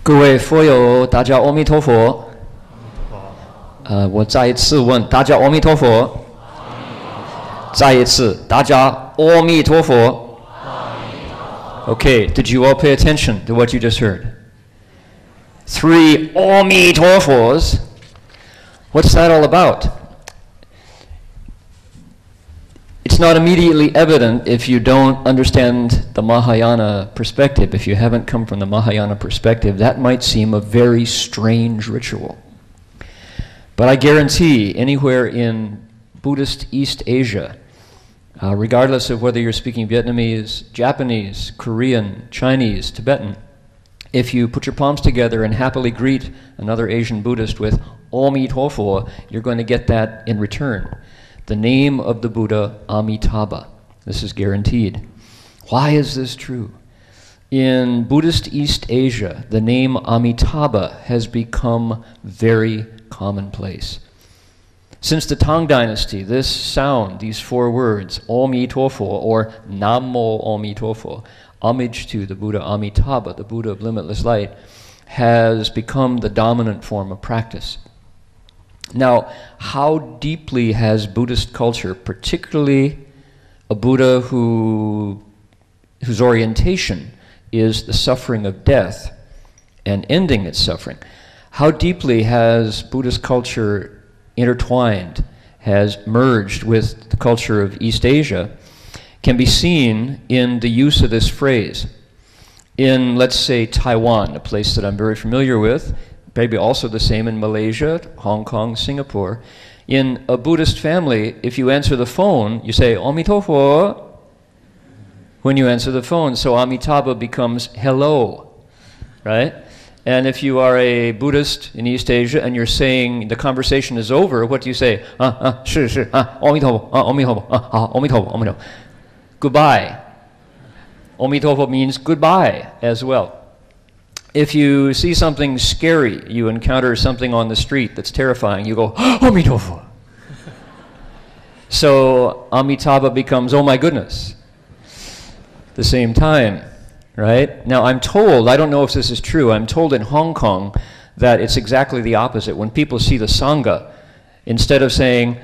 各位佛友，大家阿弥陀佛。我再一次问大家阿弥陀佛。再一次，大家阿弥陀佛。Okay, did you all pay attention to what you just heard? 3 Amitofos. What's that all about? It's not immediately evident if you don't understand the Mahayana perspective. If you haven't come from the Mahayana perspective, that might seem a very strange ritual. But I guarantee anywhere in Buddhist East Asia, regardless of whether you're speaking Vietnamese, Japanese, Korean, Chinese, Tibetan, if you put your palms together and happily greet another Asian Buddhist with Amitabha, you're going to get that in return. The name of the Buddha, Amitabha. This is guaranteed. Why is this true? In Buddhist East Asia, the name Amitabha has become very commonplace. Since the Tang Dynasty, this sound, these 4 words, Amitofo or Namo Amitofo, homage to the Buddha Amitabha, the Buddha of limitless light, has become the dominant form of practice. Now, how deeply has Buddhist culture, particularly a Buddha whose orientation is the suffering of death and ending its suffering, how deeply has Buddhist culture intertwined, has merged with the culture of East Asia, can be seen in the use of this phrase. In, let's say, Taiwan, a place that I'm very familiar with, maybe also the same in Malaysia, Hong Kong, Singapore. In a Buddhist family, if you answer the phone, you say, Amitofo, when you answer the phone. So Amitabha becomes hello, right? And if you are a Buddhist in East Asia and you're saying the conversation is over, what do you say? Amitofo, Amitofo, Amitofo. Goodbye. Amitofo means goodbye as well. If you see something scary, you encounter something on the street that's terrifying, you go, Amitofo. So Amitabha becomes, oh my goodness, at the same time, right? Now I'm told, I don't know if this is true, I'm told in Hong Kong that it's exactly the opposite. When people see the Sangha, instead of saying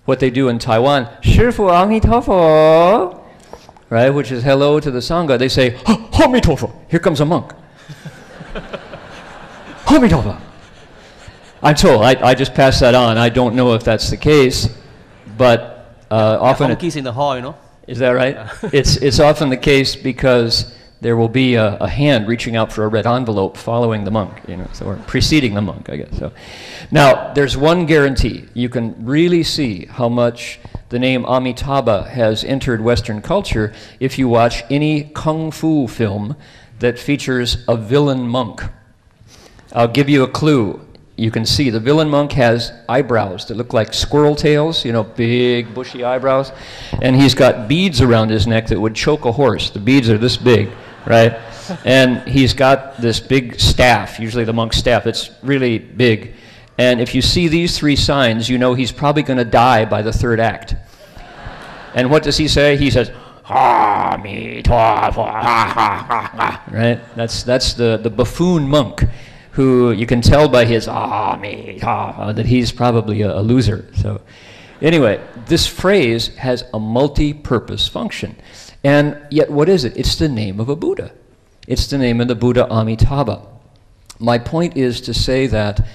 what they do in Taiwan, Shifu Amitofo, right, which is hello to the Sangha, they say, Amitofo, here comes a monk. Amitabha. I'm told. I just pass that on. I don't know if that's the case, but often monkeys in the hall, you know. Is that right? Yeah. It's often the case because there will be a hand reaching out for a red envelope following the monk, you know, so, or preceding the monk, I guess. So, now there's one guarantee. You can really see how much the name Amitabha has entered Western culture if you watch any kung fu film that features a villain monk. I'll give you a clue. You can see the villain monk has eyebrows that look like squirrel tails, you know, big bushy eyebrows, and he's got beads around his neck that would choke a horse. The beads are this big, right? And he's got this big staff, usually the monk's staff, it's really big. And if you see these 3 signs, you know he's probably going to die by the 3rd act. And what does he say? He says, right? That's the buffoon monk, who you can tell by his that he's probably a loser. So anyway, this phrase has a multi-purpose function. And yet what is it? It's the name of a Buddha. It's the name of the Buddha Amitabha. My point is to say that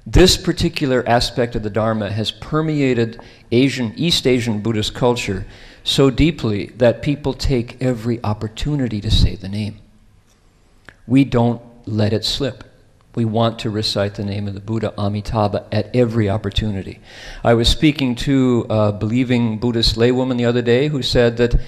this particular aspect of the Dharma has permeated East Asian Buddhist culture so deeply that people take every opportunity to say the name. We don't let it slip. We want to recite the name of the Buddha Amitabha at every opportunity. I was speaking to a believing Buddhist laywoman the other day who said that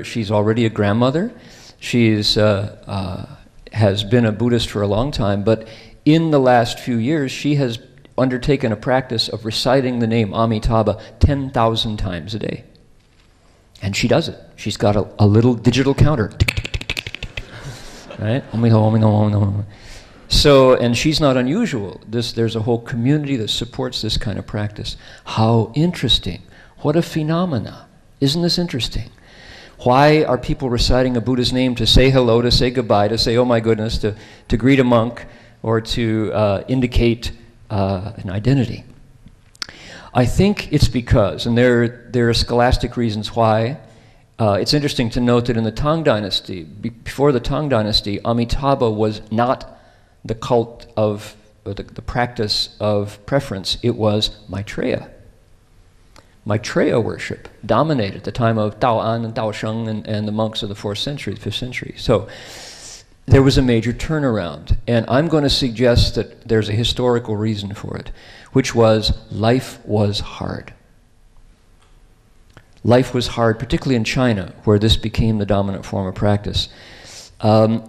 she's already a grandmother. She's has been a Buddhist for a long time, but in the last few years she has undertaken a practice of reciting the name Amitabha 10,000 times a day. And she does it. She's got a little digital counter. Right? So, and she's not unusual. There's a whole community that supports this kind of practice. How interesting. What a phenomena. Isn't this interesting? Why are people reciting a Buddha's name to say hello, to say goodbye, to say, oh my goodness, to greet a monk, or to indicate an identity? I think it's because, and there are scholastic reasons why. It's interesting to note that in the Tang Dynasty, before the Tang Dynasty, Amitabha was not the cult of, or the practice of preference. It was Maitreya. Maitreya worship dominated the time of Dao An and Dao Sheng and the monks of the 4th century, 5th century. So there was a major turnaround. And I'm going to suggest that there's a historical reason for it, which was life was hard. Life was hard, particularly in China, where this became the dominant form of practice. For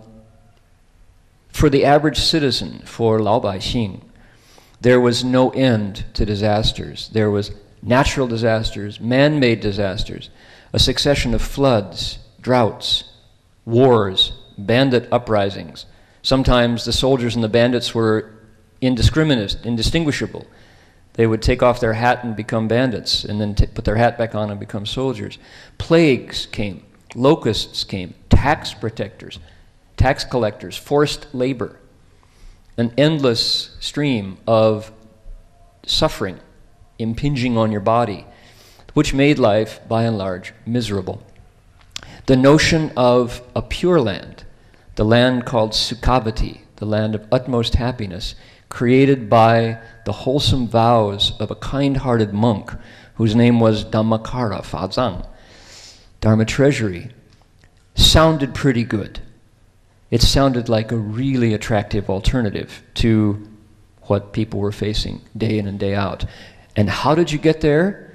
the average citizen, for Lao Baixing, there was no end to disasters. There was natural disasters, man-made disasters, a succession of floods, droughts, wars, bandit uprisings. Sometimes the soldiers and the bandits were indistinguishable. They would take off their hat and become bandits, and then put their hat back on and become soldiers. Plagues came, locusts came, tax protectors, tax collectors, forced labor, an endless stream of suffering impinging on your body, which made life, by and large, miserable. The notion of a pure land, the land called Sukhavati, the land of utmost happiness, created by the wholesome vows of a kind-hearted monk whose name was Dhammakara Fazang, Dharma Treasury, sounded pretty good. It sounded like a really attractive alternative to what people were facing day in and day out. And how did you get there?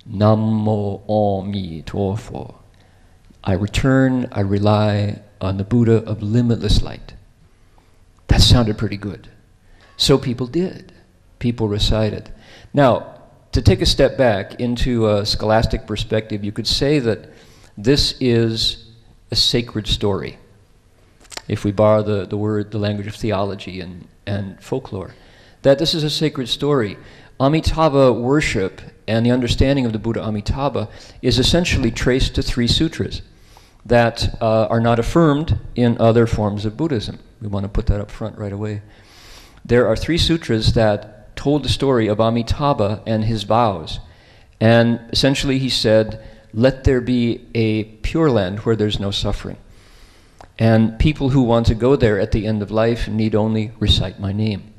Nammo Ami Tofo. I return, I rely on the Buddha of limitless light. That sounded pretty good. So people did. People recited. Now, to take a step back into a scholastic perspective, you could say that this is a sacred story, if we borrow the language of theology and folklore, that this is a sacred story. Amitabha worship and the understanding of the Buddha Amitabha is essentially traced to 3 sutras that are not affirmed in other forms of Buddhism. We want to put that up front right away. There are 3 sutras that told the story of Amitabha and his vows. And essentially he said, let there be a pure land where there's no suffering. And people who want to go there at the end of life need only recite my name.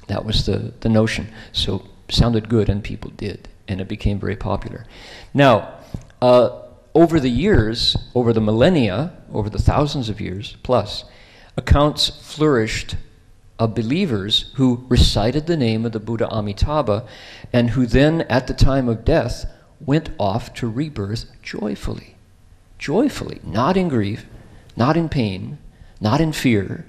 That was the notion. So sounded good, and people did, and it became very popular. Now, over the years, over the millennia, over the thousands of years plus, accounts flourished of believers who recited the name of the Buddha Amitabha and who then, at the time of death, went off to rebirth joyfully. Joyfully, not in grief, not in pain, not in fear,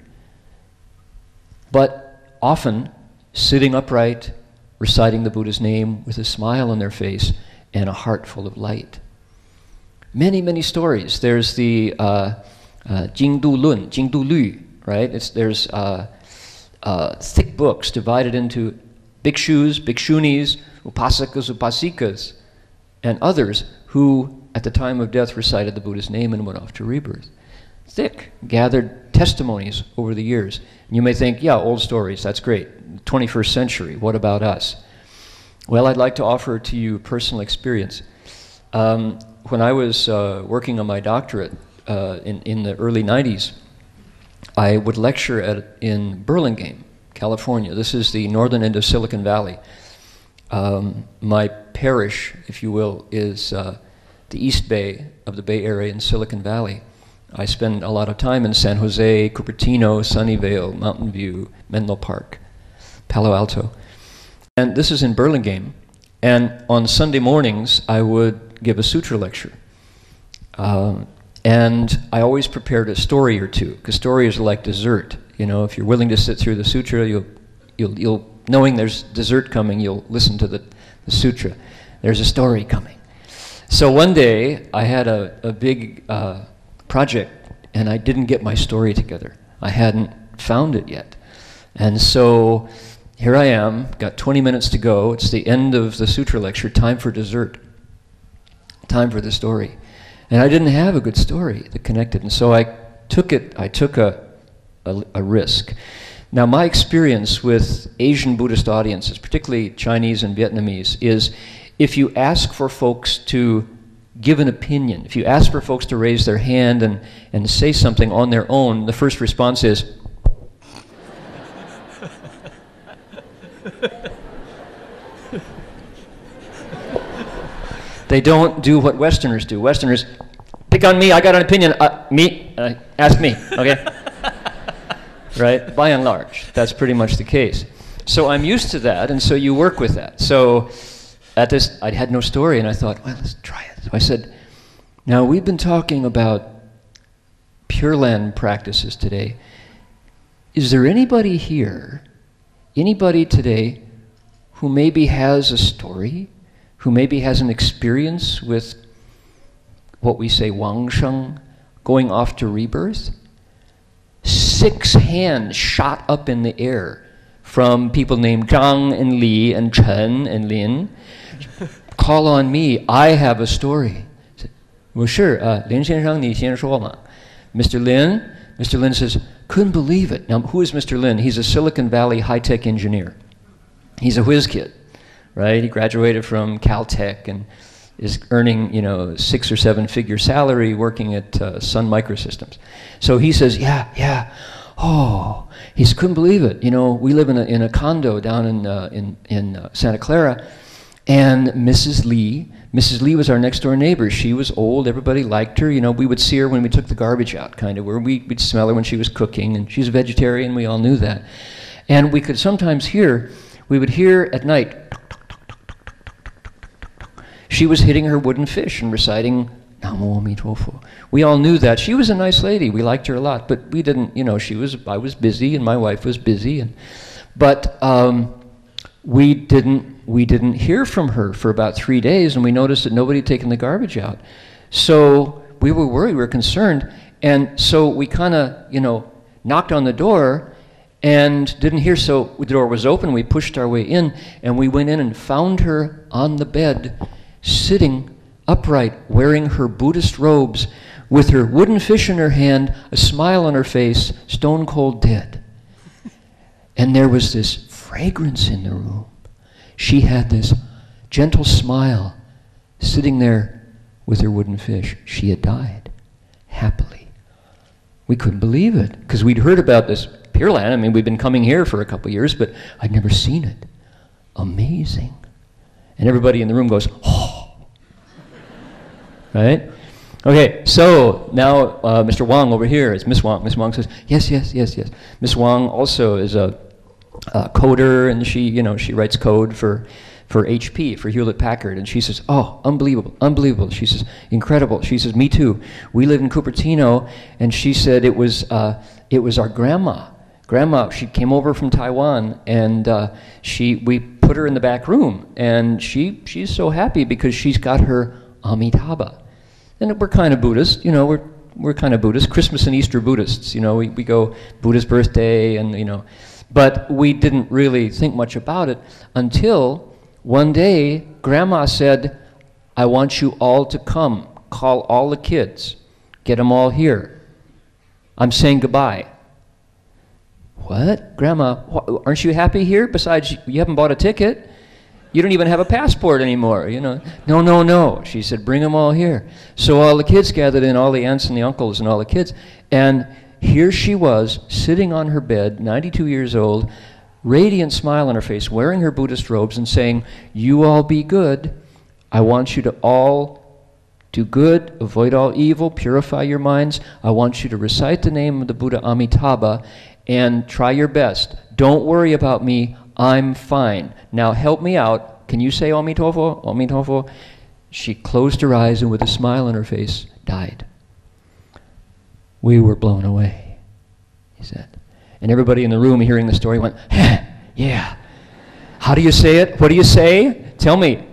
but often sitting upright, reciting the Buddha's name with a smile on their face and a heart full of light. Many, many stories. There's the Jingdu Lun, Jingdu Lü, right? There's thick books divided into bhikshus, bhikshunis, upasakas, upasikas, and others who, at the time of death, recited the Buddha's name and went off to rebirth. Thick, gathered testimonies over the years. And you may think, yeah, old stories, that's great. 21st century, what about us? Well, I'd like to offer to you personal experience. When I was working on my doctorate in the early 90s, I would lecture in Burlingame, California. This is the northern end of Silicon Valley. My parish, if you will, is the East Bay of the Bay Area in Silicon Valley. I spend a lot of time in San Jose, Cupertino, Sunnyvale, Mountain View, Menlo Park, Palo Alto. And this is in Burlingame. And on Sunday mornings, I would give a sutra lecture. And I always prepared a story or two, because stories are like dessert. You know, if you're willing to sit through the sutra, you'll knowing there's dessert coming, you'll listen to the sutra. There's a story coming. So one day, I had a big project, and I didn't get my story together. I hadn't found it yet. And so here I am, got 20 minutes to go. It's the end of the sutra lecture, time for dessert, time for the story. And I didn't have a good story that connected. And so I took a risk. Now, my experience with Asian Buddhist audiences, particularly Chinese and Vietnamese, is if you ask for folks to give an opinion, if you ask for folks to raise their hand and say something on their own, the first response is, they don't do what Westerners do. Westerners, pick on me, I got an opinion, ask me, okay? Right? By and large, that's pretty much the case. So I'm used to that, and so you work with that. So at this, I had no story, and I thought, well, let's try it. So I said, now we've been talking about Pure Land practices today. Is there anybody here, anybody today, who maybe has a story, who maybe has an experience with what we say Wangsheng, going off to rebirth? 6 hands shot up in the air from people named Zhang and Li and Chen and Lin. Call on me, I have a story. Well, sure, Lin 先生, 你先说嘛. Mr. Lin says, couldn't believe it. Now, who is Mr. Lin? He's a Silicon Valley high-tech engineer. He's a whiz kid, right? He graduated from Caltech and is earning, 6 or 7 figure salary working at Sun Microsystems. So he says, yeah, oh, he couldn't believe it. We live in a condo down in Santa Clara, and Mrs. Lee was our next door neighbor. She was old, everybody liked her. We would see her when we took the garbage out, kind of, where we'd smell her when she was cooking, and she's a vegetarian, we all knew that. And we could sometimes we would hear at night, she was hitting her wooden fish and reciting Namo Amitabha. We all knew that. She was a nice lady. We liked her a lot, but we didn't, I was busy and my wife was busy. But we didn't hear from her for about 3 days, and we noticed that nobody had taken the garbage out. So we were worried, we were concerned, and so we kind of, knocked on the door and didn't hear, so the door was open, we pushed our way in, and we went in and found her on the bed, sitting upright, wearing her Buddhist robes, with her wooden fish in her hand, a smile on her face, stone cold dead. And there was this fragrance in the room. She had this gentle smile, sitting there with her wooden fish. She had died, happily. We couldn't believe it, because we'd heard about this Pure Land. I mean, we'd been coming here for a couple of years, but I'd never seen it. Amazing. And everybody in the room goes, oh. Right? Okay, so now Mr. Wang over here is Miss Wang. Miss Wang says, yes. Miss Wang also is a coder, and she writes code for HP, for Hewlett-Packard, and she says, oh, unbelievable. She says, incredible. She says, me too. We live in Cupertino, and she said it was our grandma. She came over from Taiwan, and we put her in the back room, and she's so happy because she's got her Amitabha. And we're kind of Buddhist, we're kind of Buddhist, Christmas and Easter Buddhists, we go Buddha's birthday, and but we didn't really think much about it until one day Grandma said, I want you all to come, call all the kids, get them all here. I'm saying goodbye. What? Grandma, aren't you happy here? Besides, you haven't bought a ticket. You don't even have a passport anymore, No. She said, bring them all here. So all the kids gathered in, all the aunts and the uncles and all the kids. And here she was, sitting on her bed, 92 years old, radiant smile on her face, wearing her Buddhist robes and saying, you all be good. I want you to all do good, avoid all evil, purify your minds. I want you to recite the name of the Buddha Amitabha and try your best. Don't worry about me. I'm fine. Now help me out. Can you say Amitabha? Amitabha? She closed her eyes and with a smile on her face, died. We were blown away, he said. And everybody in the room hearing the story went, yeah. How do you say it? What do you say? Tell me.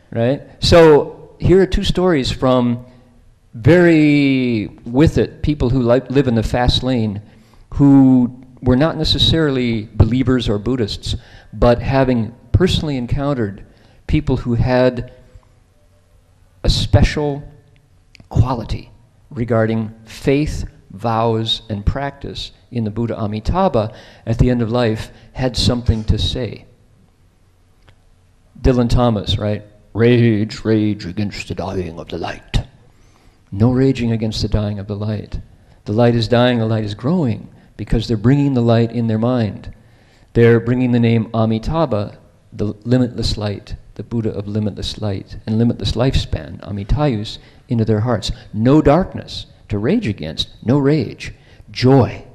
Right? So here are 2 stories from very with it people who live in the fast lane, who were not necessarily believers or Buddhists, but having personally encountered people who had a special quality regarding faith, vows, and practice in the Buddha Amitabha at the end of life had something to say. Dylan Thomas, right? Rage, rage against the dying of the light. No raging against the dying of the light. The light is dying, the light is growing, because they're bringing the light in their mind. They're bringing the name Amitabha, the limitless light, the Buddha of limitless light and limitless lifespan, Amitayus, into their hearts. No darkness to rage against, no rage. Joy,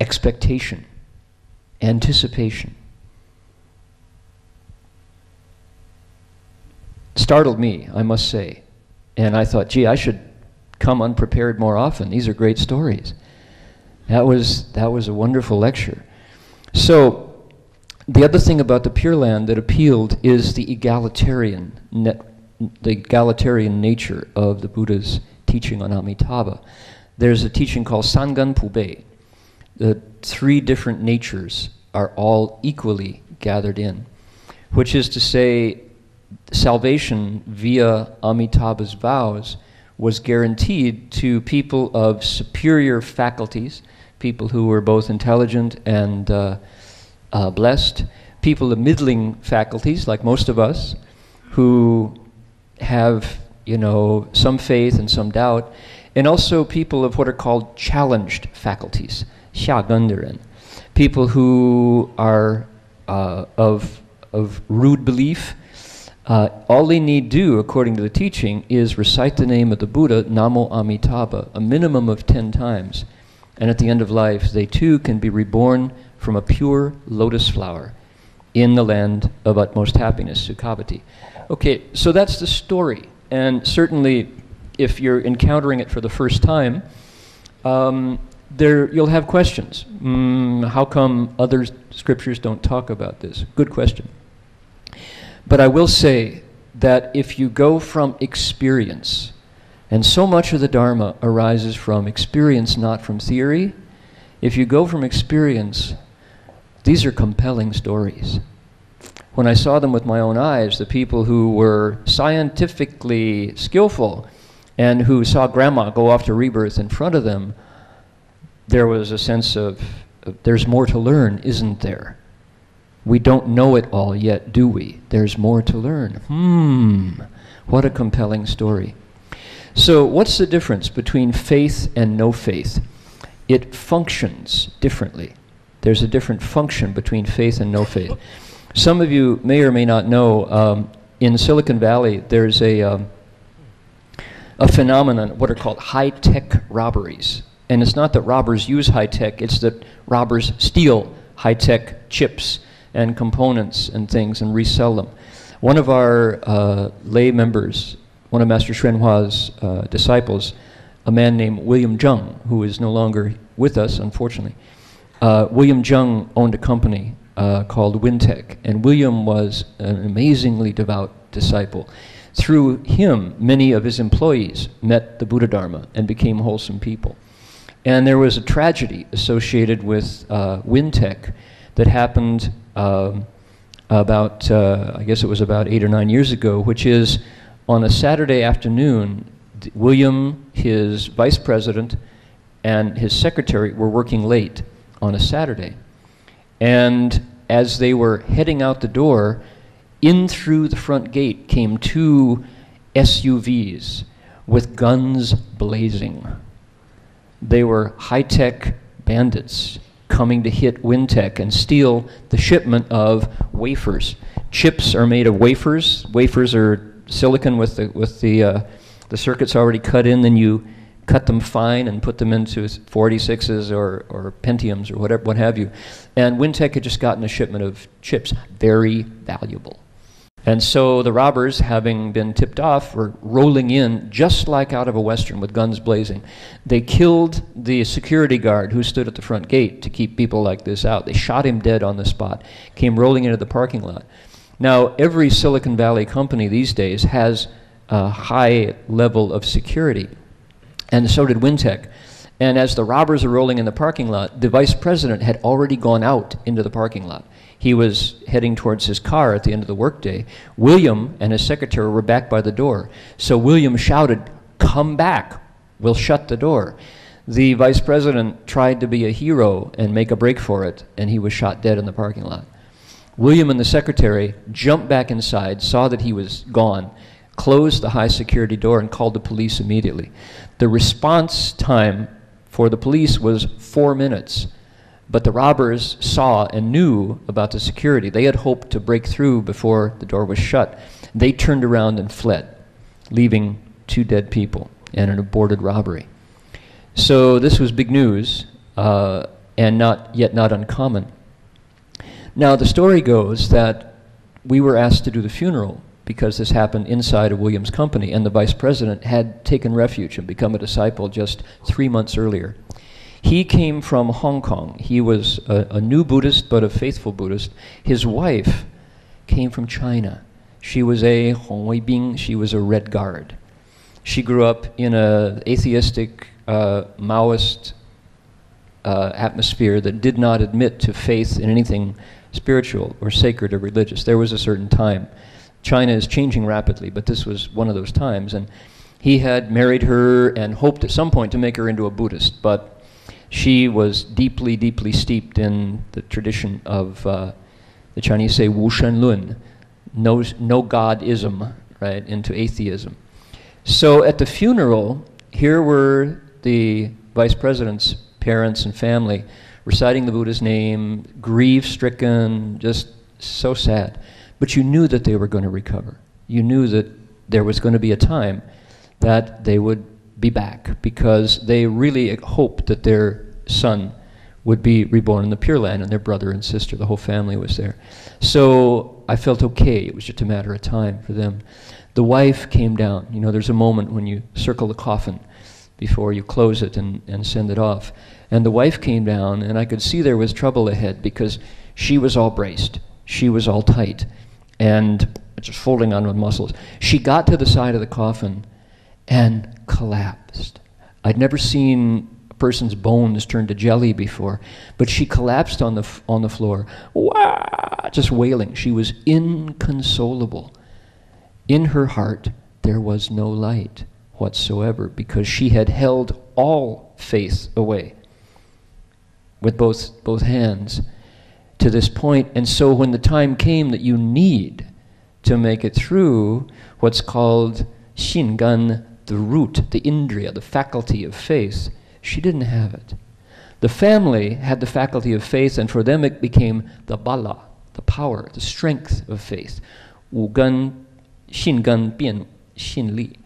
expectation, anticipation. Startled me, I must say. And I thought, gee, I should come unprepared more often. These are great stories. That was a wonderful lecture. So, the other thing about the Pure Land that appealed is the egalitarian nature of the Buddha's teaching on Amitabha. There's a teaching called Sangan Pube. The three different natures are all equally gathered in, which is to say, salvation via Amitabha's vows was guaranteed to people of superior faculties, people who were both intelligent and blessed, people of middling faculties, like most of us, who have, some faith and some doubt, and also people of what are called challenged faculties, xiagunderen, people who are of rude belief. All they need do, according to the teaching, is recite the name of the Buddha, Namo Amitabha, a minimum of 10 times. And at the end of life, they too can be reborn from a pure lotus flower in the land of utmost happiness, Sukhavati. Okay, so that's the story. And certainly, if you're encountering it for the first time, you'll have questions. How come other scriptures don't talk about this? Good question. But I will say that if you go from experience, and so much of the Dharma arises from experience, not from theory, if you go from experience, these are compelling stories. When I saw them with my own eyes, the people who were scientifically skillful and who saw grandma go off to rebirth in front of them, there was a sense of there's more to learn, isn't there? We don't know it all yet, do we? There's more to learn. What a compelling story. So what's the difference between faith and no faith? It functions differently. There's a different function between faith and no faith. Some of you may or may not know, in Silicon Valley, there's a phenomenon, what are called high-tech robberies. And it's not that robbers use high-tech, it's that robbers steal high-tech chips and components and things and resell them. One of our lay members, one of Master Xuanhua's disciples, a man named William Zheng, who is no longer with us, unfortunately. William Zheng owned a company called Wintech, and William was an amazingly devout disciple. Through him, many of his employees met the Buddha Dharma and became wholesome people. And there was a tragedy associated with Wintech that happened about, I guess it was about 8 or 9 years ago, which is on a Saturday afternoon, William, his vice president, and his secretary were working late on a Saturday. And as they were heading out the door, in through the front gate came 2 SUVs with guns blazing. They were high-tech bandits coming to hit Wintech and steal the shipment of wafers. Chips are made of wafers. Wafers are silicon with the circuits already cut in. Then you cut them fine and put them into 46s or Pentiums or whatever, what have you. And Wintech had just gotten a shipment of chips, very valuable. And so the robbers, having been tipped off, were rolling in just like out of a Western with guns blazing. They killed the security guard who stood at the front gate to keep people like this out. They shot him dead on the spot, came rolling into the parking lot. Now, every Silicon Valley company these days has a high level of security, and so did Wintech. And as the robbers are rolling in the parking lot, the vice president had already gone out into the parking lot. He was heading towards his car at the end of the workday. William and his secretary were back by the door. So William shouted, "Come back, we'll shut the door." The vice president tried to be a hero and make a break for it, and he was shot dead in the parking lot. William and the secretary jumped back inside, saw that he was gone, closed the high security door, and called the police immediately. The response time for the police was 4 minutes, but the robbers saw and knew about the security. They had hoped to break through before the door was shut. They turned around and fled, leaving 2 dead people and an aborted robbery. So this was big news, and not uncommon. Now the story goes that we were asked to do the funeral because this happened inside of William's company, and the vice president had taken refuge and become a disciple just 3 months earlier. He came from Hong Kong. He was a new Buddhist, but a faithful Buddhist. His wife came from China. She was a Hongwei Bing. She was a Red Guard. She grew up in an atheistic, Maoist atmosphere that did not admit to faith in anything spiritual or sacred or religious. There was a certain time. China is changing rapidly, but this was one of those times. And he had married her and hoped at some point to make her into a Buddhist, but she was deeply, deeply steeped in the tradition of, the Chinese say, Wu Shen Lun, no God-ism, right, into atheism. So at the funeral, here were the vice president's parents and family reciting the Buddha's name, grief-stricken, just so sad. But you knew that they were going to recover. You knew that there was going to be a time that they would be back, because they really hoped that their son would be reborn in the Pure Land, and their brother and sister, the whole family was there. So I felt okay. It was just a matter of time for them. The wife came down. You know, there's a moment when you circle the coffin before you close it and send it off. And the wife came down, and I could see there was trouble ahead, because she was all braced. She was all tight and just folding on with muscles. She got to the side of the coffin and collapsed. I'd never seen a person's bones turn to jelly before, but she collapsed on the floor, wah, just wailing. She was inconsolable. In her heart, there was no light whatsoever, because she had held all faith away with both hands to this point. And so when the time came that you need to make it through what's called Xingan, the root, the indriya, the faculty of faith, she didn't have it. The family had the faculty of faith, and for them it became the bala, the power, the strength of faith. Wugan, Xingan, Bian, Xinli.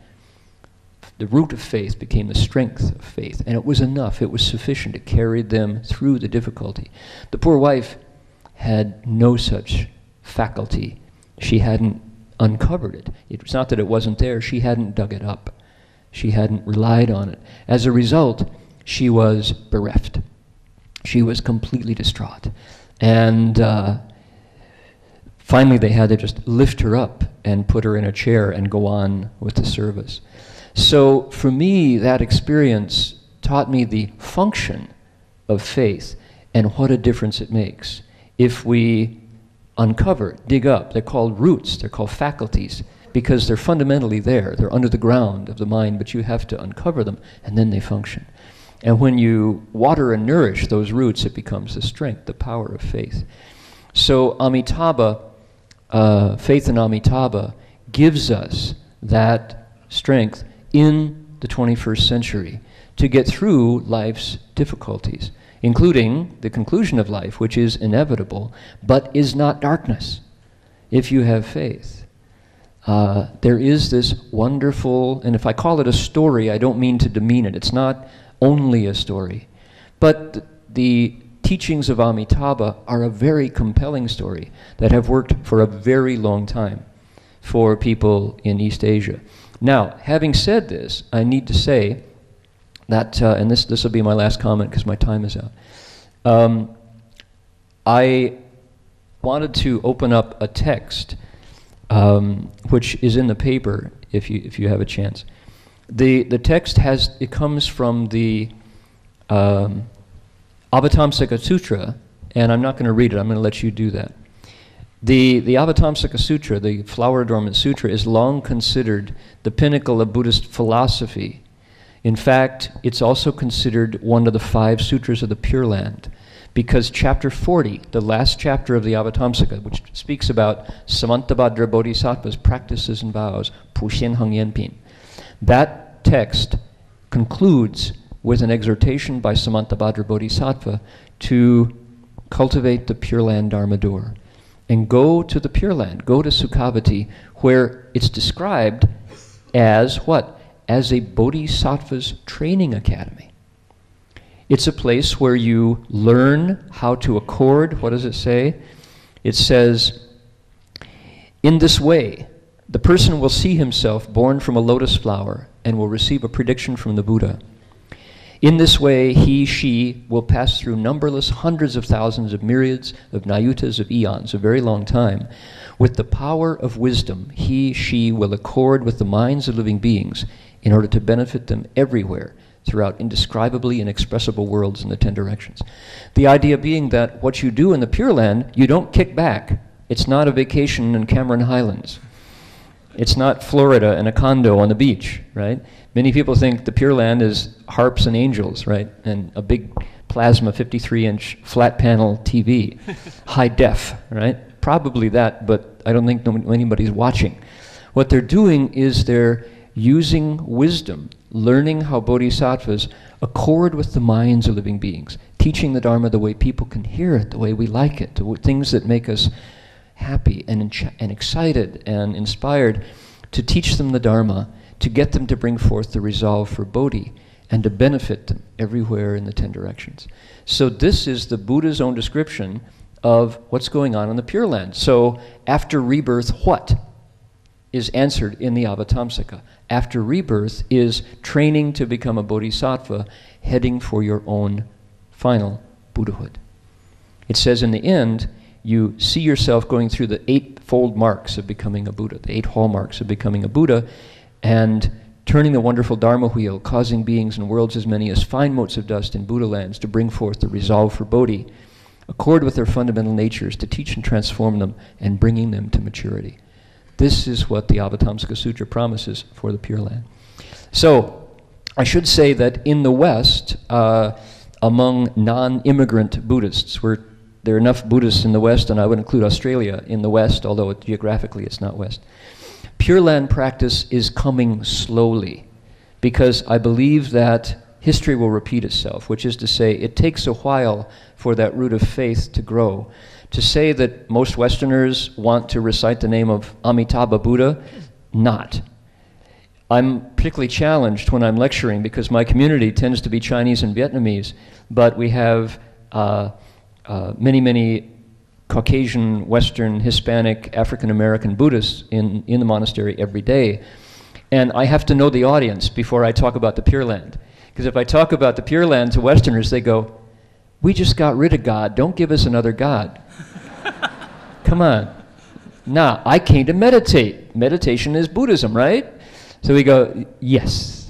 The root of faith became the strength of faith, and it was enough, it was sufficient to carry them through the difficulty. The poor wife had no such faculty. She hadn't uncovered it. It was not that it wasn't there, she hadn't dug it up. She hadn't relied on it. As a result, she was bereft. She was completely distraught. And finally they had to just lift her up and put her in a chair and go on with the service. So for me, that experience taught me the function of faith and what a difference it makes if we uncover, dig up. They're called roots, they're called faculties, because they're fundamentally there. They're under the ground of the mind, but you have to uncover them, and then they function. And when you water and nourish those roots, it becomes the strength, the power of faith. So Amitabha, faith in Amitabha, gives us that strength in the 21st century to get through life's difficulties, including the conclusion of life, which is inevitable, but is not darkness, if you have faith. There is this wonderful, and if I call it a story, I don't mean to demean it. It's not only a story. But the teachings of Amitabha are a very compelling story that have worked for a very long time for people in East Asia. Now, having said this, I need to say that, and this will be my last comment because my time is out. I wanted to open up a text which is in the paper if you have a chance. The text comes from the Avatamsaka Sutra, and I'm not going to read it, I'm going to let you do that. The Avatamsaka Sutra, the Flower Adornment Sutra, is long considered the pinnacle of Buddhist philosophy. In fact, it's also considered one of the 5 sutras of the Pure Land, because chapter 40, the last chapter of the Avatamsaka, which speaks about Samantabhadra Bodhisattva's practices and vows, Pushen Heng Yenpin, that text concludes with an exhortation by Samantabhadra Bodhisattva to cultivate the Pure Land Dharma door and go to the Pure Land, go to Sukhavati, where it's described as what? As a Bodhisattva's training academy. It's a place where you learn how to accord. What does it say? It says, in this way, the person will see himself born from a lotus flower and will receive a prediction from the Buddha. In this way, he, she will pass through numberless hundreds of thousands of myriads of nayutas of eons, a very long time. With the power of wisdom, he, she will accord with the minds of living beings in order to benefit them everywhere throughout indescribably inexpressible worlds in the 10 directions. The idea being that what you do in the Pure Land, you don't kick back. It's not a vacation in Cameron Highlands. It's not Florida and a condo on the beach, right? Many people think the Pure Land is harps and angels, right? And a big plasma 53-inch flat panel TV, high def, right? Probably that, but I don't think anybody's watching. What they're doing is they're using wisdom, learning how bodhisattvas accord with the minds of living beings, teaching the Dharma the way people can hear it, the way we like it, things that make us happy and excited and inspired, to teach them the Dharma, to get them to bring forth the resolve for Bodhi and to benefit them everywhere in the 10 directions. So this is the Buddha's own description of what's going on in the Pure Land. So after rebirth, what is answered in the Avatamsaka? After rebirth is training to become a bodhisattva, heading for your own final Buddhahood. It says in the end, you see yourself going through the 8-fold marks of becoming a Buddha, the 8 hallmarks of becoming a Buddha, and turning the wonderful Dharma wheel, causing beings and worlds as many as fine motes of dust in Buddha lands to bring forth the resolve for Bodhi, accord with their fundamental natures, to teach and transform them, and bringing them to maturity. This is what the Avatamsaka Sutra promises for the Pure Land. So, I should say that in the West, among non-immigrant Buddhists, there are enough Buddhists in the West, and I would include Australia in the West, although geographically it's not West. Pure Land practice is coming slowly, because I believe that history will repeat itself, which is to say it takes a while for that root of faith to grow. To say that most Westerners want to recite the name of Amitabha Buddha, not. I'm particularly challenged when I'm lecturing because my community tends to be Chinese and Vietnamese, but we have many Caucasian, Western, Hispanic, African-American Buddhists in the monastery every day. And I have to know the audience before I talk about the Pure Land. Because if I talk about the Pure Land to Westerners, they go, "We just got rid of God, don't give us another God." Come on. Nah, I came to meditate. Meditation is Buddhism, right? So we go, yes,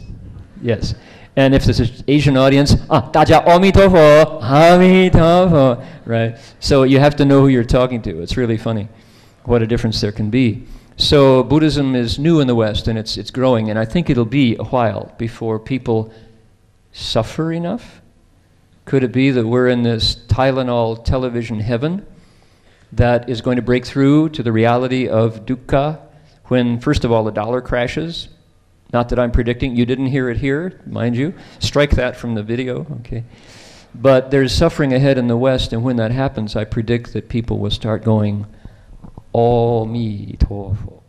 yes. And if there's an Asian audience, 大家阿弥陀佛, 阿弥陀佛, right? So you have to know who you're talking to. It's really funny what a difference there can be. So Buddhism is new in the West, and it's growing, and I think it'll be a while before people suffer enough. Could it be that we're in this Tylenol television heaven that is going to break through to the reality of dukkha when, first of all, the dollar crashes? Not that I'm predicting. You didn't hear it here, mind you. Strike that from the video, okay? But there's suffering ahead in the West, and when that happens, I predict that people will start going, Amitofo.